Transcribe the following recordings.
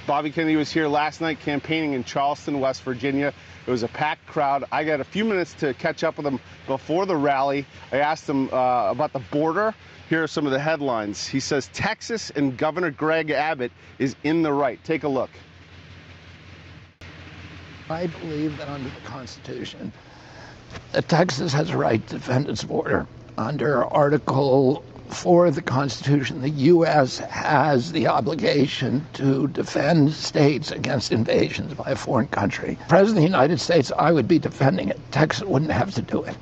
Bobby Kennedy was here last night campaigning in Charleston, West Virginia. It was a packed crowd. I got a few minutes to catch up with him before the rally. I asked him about the border. Here are some of the headlines. He says Texas and Governor Greg Abbott is in the right. Take a look. I believe that under the Constitution, that Texas has a right to defend its border. Under Article 4 of the Constitution, the U.S. has the obligation to defend states against invasions by a foreign country. President of the United States, I would be defending it. Texas wouldn't have to do it.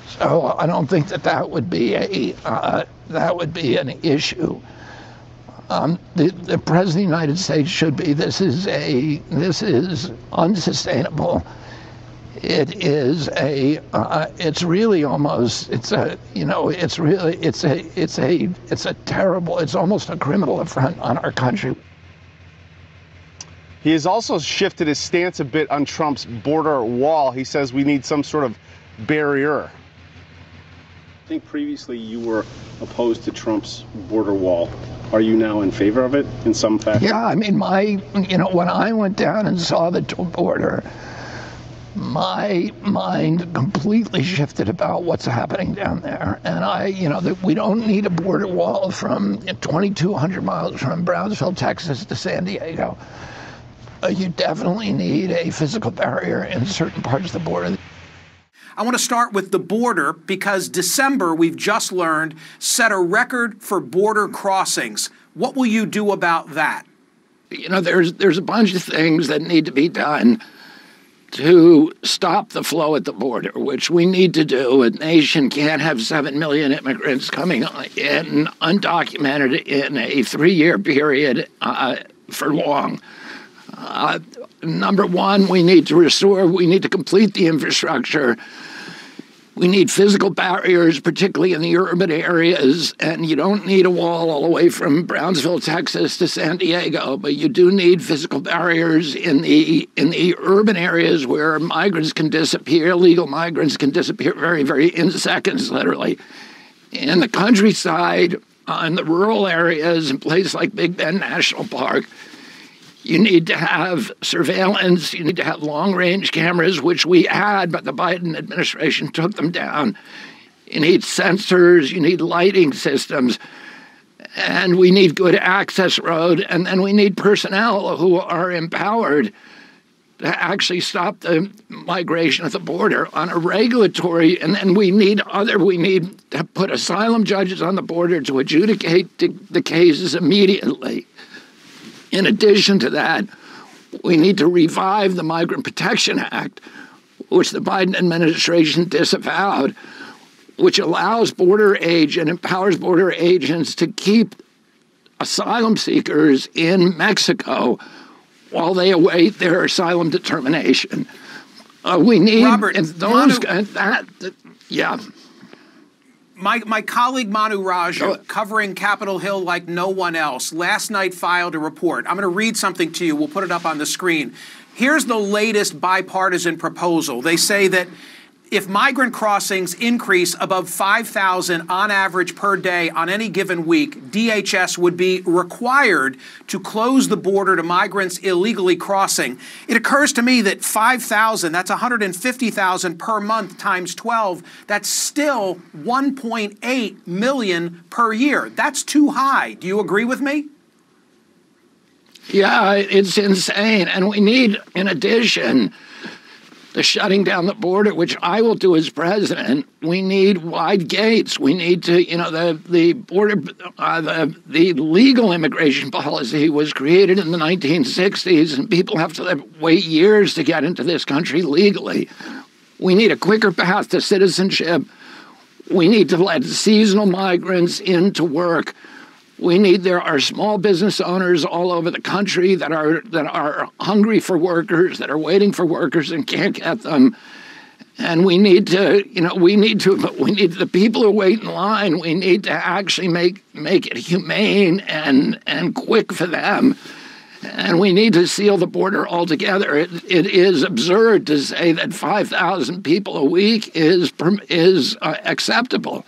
So I don't think that would be an issue. The President of the United States should be. This is unsustainable. It's really almost, it's a terrible, it's almost a criminal affront on our country. He has also shifted his stance a bit on Trump's border wall. He says we need some sort of barrier. I think previously you were opposed to Trump's border wall. Are you now in favor of it in some fashion? Yeah, I mean, when I went down and saw the border, my mind completely shifted about what's happening down there. And that we don't need a border wall from 2,200 miles from Brownsville, Texas to San Diego. You definitely need a physical barrier in certain parts of the border. I want to start with the border because December, we've just learned, set a record for border crossings. What will you do about that? There's a bunch of things that need to be done to stop the flow at the border, which we need to do. A nation can't have 7 million immigrants coming in undocumented in a 3-year period for long. Number one, we need to complete the infrastructure. We need physical barriers, particularly in the urban areas, and you don't need a wall all the way from Brownsville, Texas to San Diego, but you do need physical barriers in the urban areas where migrants can disappear, illegal migrants can disappear in seconds, literally. In the countryside, in the rural areas, in places like Big Bend National Park, you need to have surveillance, you need to have long-range cameras, which we had, but the Biden administration took them down. You need sensors, you need lighting systems, and we need good access road, and then we need personnel who are empowered to actually stop the migration at the border on a regulatory, and then we need to put asylum judges on the border to adjudicate the cases immediately. In addition to that, we need to revive the Migrant Protection Act, which the Biden administration disavowed, which allows empowers border agents to keep asylum seekers in Mexico while they await their asylum determination. We need Robert, yeah. My colleague Manu Raju, covering Capitol Hill like no one else, last night filed a report. I'm going to read something to you. We'll put it up on the screen. Here's the latest bipartisan proposal. They say that if migrant crossings increase above 5,000 on average per day on any given week, DHS would be required to close the border to migrants illegally crossing. It occurs to me that 5,000, that's 150,000 per month times 12, that's still 1.8 million per year. That's too high. Do you agree with me? Yeah, it's insane. And we need, in addition, the shutting down the border, which I will do as president. We need wide gates. We need to, the border, the legal immigration policy was created in the 1960s, and people have to wait years to get into this country legally. We need a quicker path to citizenship. We need to let seasonal migrants into work. There are small business owners all over the country that are hungry for workers, that are waiting for workers and can't get them. And we need the people who wait in line, we need to actually make it humane and quick for them. And we need to seal the border altogether. It is absurd to say that 5,000 people a week is acceptable.